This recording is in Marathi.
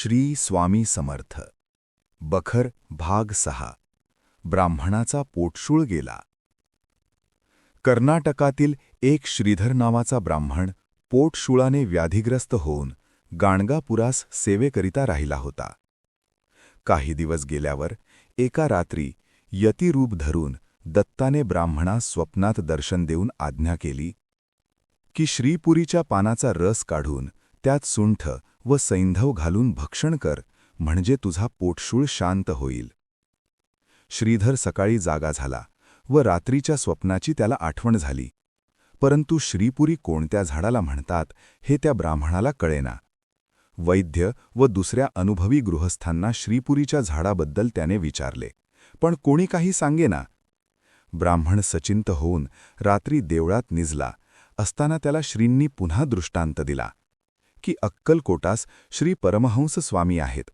श्री स्वामी समर्थ. बखर भाग 6. ब्राह्मणाचा पोटशूळ गेला. कर्नाटकातील एक श्रीधर नावाचा ब्राह्मण पोटशूळाने व्याधिग्रस्त होऊन गाणगापुरास सेवेकरिता राहिला होता. काही दिवस गेल्यावर एका रात्री यतिरूप धरून दत्ताने ब्राह्मणास स्वप्नात दर्शन देऊन आज्ञा केली की श्रीपुरीच्या पानाचा रस काढून त्यात सुंठ व सैंधव घालून भक्षण कर, म्हणजे तुझा पोटशूळ शांत होईल. श्रीधर सकाळी जागा झाला व रात्रीच्या स्वप्नाची त्याला आठवण झाली, परंतु श्रीपुरी कोणत्या झाडाला म्हणतात हे त्या ब्राह्मणाला कळेना. वैद्य व दुसऱ्या अनुभवी गृहस्थांना श्रीपुरीच्या झाडाबद्दल त्याने विचारले, पण कोणी काही सांगेना. ब्राह्मण सचिंत होऊन रात्री देवळात निजला असताना त्याला श्रींनी पुन्हा दृष्टांत दिला की अक्कलकोटास श्री परमहंस स्वामी आहेत